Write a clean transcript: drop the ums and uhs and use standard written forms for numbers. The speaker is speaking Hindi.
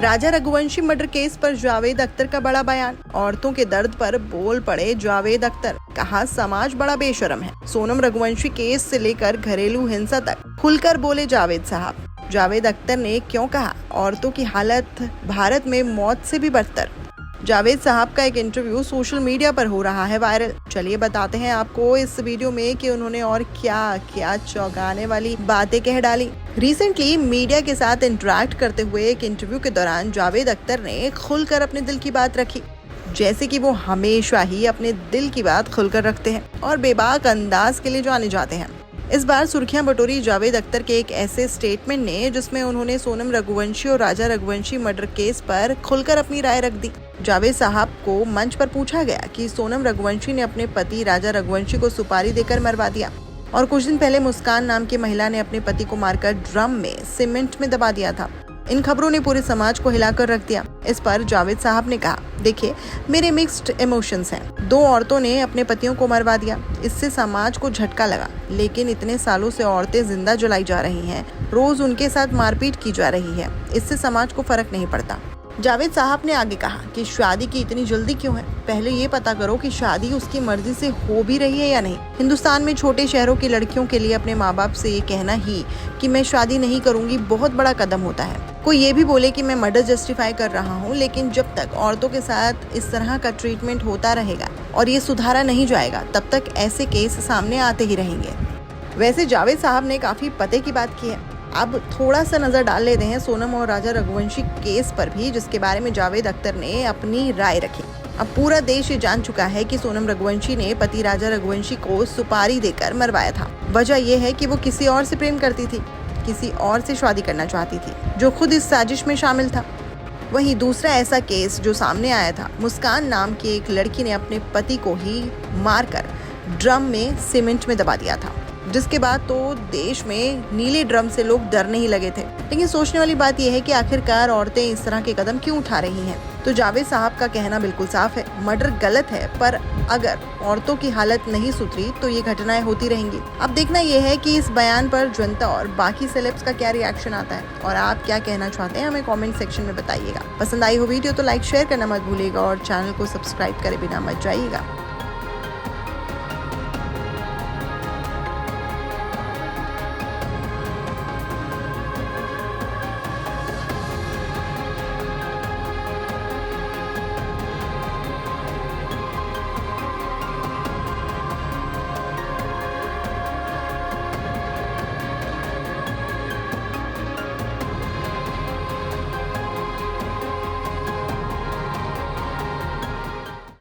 राजा रघुवंशी मर्डर केस पर जावेद अख्तर का बड़ा बयान। औरतों के दर्द पर बोल पड़े जावेद अख्तर, कहा समाज बड़ा बेशरम है। सोनम रघुवंशी केस से लेकर घरेलू हिंसा तक खुलकर बोले जावेद साहब। जावेद अख्तर ने क्यों कहा औरतों की हालत भारत में मौत से भी बदतर। जावेद साहब का एक इंटरव्यू सोशल मीडिया पर हो रहा है वायरल। चलिए बताते हैं आपको इस वीडियो में कि उन्होंने और क्या क्या चौंकाने वाली बातें कह डाली। रिसेंटली मीडिया के साथ इंटरेक्ट करते हुए एक इंटरव्यू के दौरान जावेद अख्तर ने खुलकर अपने दिल की बात रखी, जैसे कि वो हमेशा ही अपने दिल की बात खुलकर रखते हैं और बेबाक अंदाज के लिए जाने जाते हैं। इस बार सुर्खियां बटोरी जावेद अख्तर के एक ऐसे स्टेटमेंट ने जिसमें उन्होंने सोनम रघुवंशी और राजा रघुवंशी मर्डर केस पर खुलकर अपनी राय रख दी। जावेद साहब को मंच पर पूछा गया कि सोनम रघुवंशी ने अपने पति राजा रघुवंशी को सुपारी देकर मरवा दिया और कुछ दिन पहले मुस्कान नाम की महिला ने अपने पति को मारकर ड्रम में सीमेंट में दबा दिया था। इन खबरों ने पूरे समाज को हिलाकर रख दिया। इस पर जावेद साहब ने कहा, देखिए मेरे मिक्स्ड इमोशंस हैं। 2 औरतों ने अपने पतियों को मरवा दिया, इससे समाज को झटका लगा, लेकिन इतने सालों से औरतें जिंदा जलाई जा रही हैं, रोज उनके साथ मारपीट की जा रही है, इससे समाज को फर्क नहीं पड़ता। जावेद साहब ने आगे कहा कि शादी की इतनी जल्दी क्यों है, पहले ये पता करो कि शादी उसकी मर्जी से हो भी रही है या नहीं। हिंदुस्तान में छोटे शहरों की लड़कियों के लिए अपने माँ बाप से ये कहना ही कि मैं शादी नहीं करूंगी बहुत बड़ा कदम होता है। कोई ये भी बोले कि मैं मर्डर जस्टिफाई कर रहा हूँ, लेकिन जब तक औरतों के साथ इस तरह का ट्रीटमेंट होता रहेगा और ये सुधारा नहीं जाएगा, तब तक ऐसे केस सामने आते ही रहेंगे। वैसे जावेद साहब ने काफी पते की बात की है। अब थोड़ा सा नजर डाल लेते हैं सोनम और राजा रघुवंशी केस पर भी, जिसके बारे में जावेद अख्तर ने अपनी राय रखी। अब पूरा देश ये जान चुका है कि सोनम रघुवंशी ने पति राजा रघुवंशी को सुपारी देकर मरवाया था। वजह यह है कि वो किसी और से प्रेम करती थी, किसी और से शादी करना चाहती थी, जो खुद इस साजिश में शामिल था। वहीं दूसरा ऐसा केस जो सामने आया था, मुस्कान नाम की एक लड़की ने अपने पति को ही मारकर ड्रम में सीमेंट में दबा दिया था, जिसके बाद तो देश में नीले ड्रम से लोग डरने ही लगे थे। लेकिन सोचने वाली बात यह है कि आखिरकार औरतें इस तरह के कदम क्यों उठा रही हैं। तो जावेद साहब का कहना बिल्कुल साफ है, मर्डर गलत है, पर अगर औरतों की हालत नहीं सुधरी तो ये घटनाएं होती रहेंगी। अब देखना यह है कि इस बयान पर जनता और बाकी सेलेब्स का क्या रिएक्शन आता है और आप क्या कहना चाहते हैं, हमें कमेंट सेक्शन में बताइएगा। पसंद आई हो वीडियो तो लाइक शेयर करना मत भूलिएगा और चैनल को सब्सक्राइब करे बिना मत जाइएगा।